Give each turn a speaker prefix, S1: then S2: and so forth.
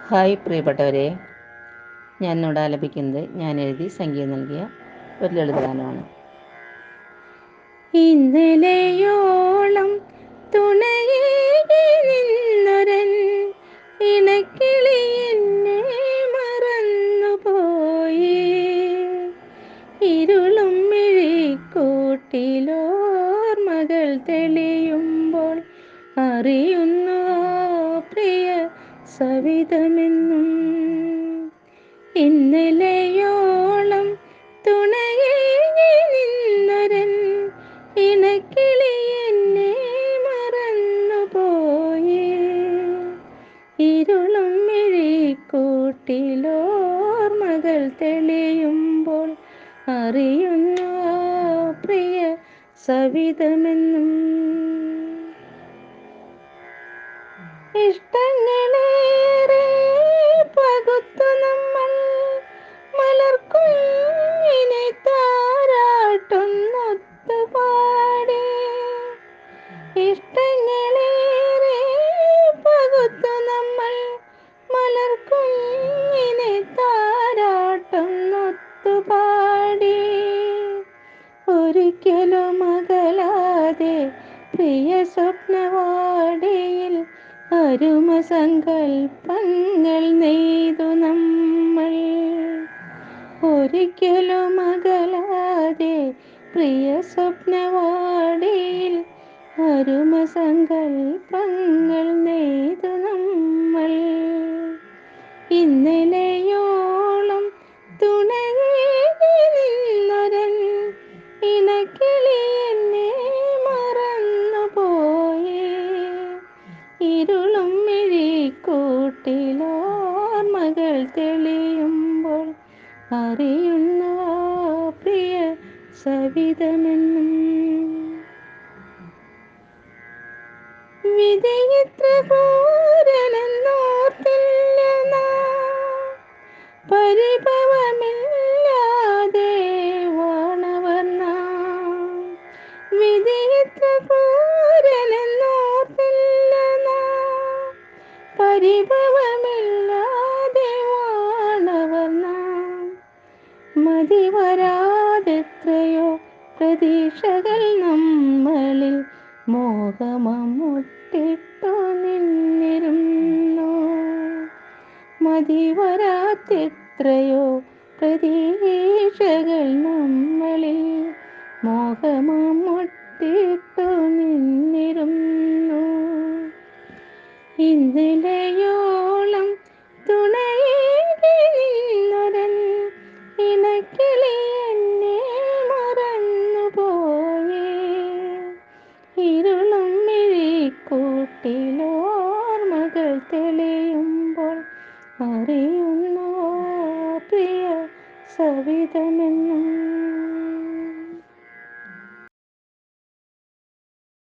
S1: Hi പ്രിയപ്പെട്ടവരെ, ഞാൻ ഇന്നിവിടെ ആലപിക്കുന്നത് ഞാൻ എഴുതി സംഗീതം നൽകിയ ഒരു ലളിതഗാനമാണ്. ഇന്നലെയോളം തുണയേകി നിന്നൊരൻ ഇണക്കിളി എന്നെ മറന്നുപോയി. ഇരുളും മിഴിക്കൂട്ടിലോർമകൾ തെളിയുമ്പോൾ അറിയുന്നു പ്രിയ സവിധമെന്നും. ഇന്നലെയോളം തുണയേകി നിന്നൊരൻ ഇണക്കിളി എന്നെ മറന്നുപോയി. ഇരുളും മിഴിക്കൂട്ടിലോർമകൾ തെളിയുമ്പോൾ അറിയുന്നു പ്രിയ സവിധമെന്നും. ഇഷ്ടങ്ങളേറെ പകുത്തു നമ്മൾ മലർക്കുഞ്ഞിനെ താരാട്ടുന്നൊത്തുപാടി. ഇഷ്ടങ്ങളേറെ പകുത്തു നമ്മൾ മലർക്കുഞ്ഞിനെ താരാട്ടുന്നൊത്തുപാടി. ഒരിക്കലും അകലാതെ പ്രിയ സ്വപ്നവാടിയിൽ അരുമ സങ്കൽപ്പങ്ങൾ നെയ്തു നമ്മൾ. ഒരിക്കലും അകലാതെ പ്രിയ സ്വപ്നവാടിയിൽ അരുമ സങ്കൽപ്പങ്ങൾ നെയ്തു നമ്മൾ. ഇന്നലെയോളം തുണയേകി നിന്നൊരൻ ഇണക്കിളി എന്നെ മറന്നുപോയി. ഇരുളും മിഴിക്കൂട്ടിലോർമകൾ തെളിയുമ്പോൾ അറിയുന്നു പ്രിയ സവിധമെന്നും. വിധിയിത്ര ക്രൂരനെന്നോർത്തില്ല നാം, പരിഭവമില്ലാതെ വാണവർ നാം. വിധിയിത്ര ക്രൂരനെന്നോർത്തില്ല നാം, പരിഭവമില്ലാതെ വാണവർ നാം. മതിവരാതെത്രയോ പ്രതീക്ഷകൾ നമ്മളിൽ മോഹമമുട്ടിട്ടു നിന്നിരുന്നു. മതിവരാതെത്രയോ പ്രതീക്ഷകൾ നമ്മളിൽ മോഹമമുട്ടിട്ടു നിന്നിരുന്നു. ഇന്നലെയോളം തുണയേകി നിന്നൊരൻ ഇണക്കിളി എന്നെ മറന്നുപോയി. ഇരുളും മിഴിക്കൂട്ടിലോർമകൾ തെളിയുമ്പോൾ അറിയുന്നു പ്രിയ സവിധമെന്നും.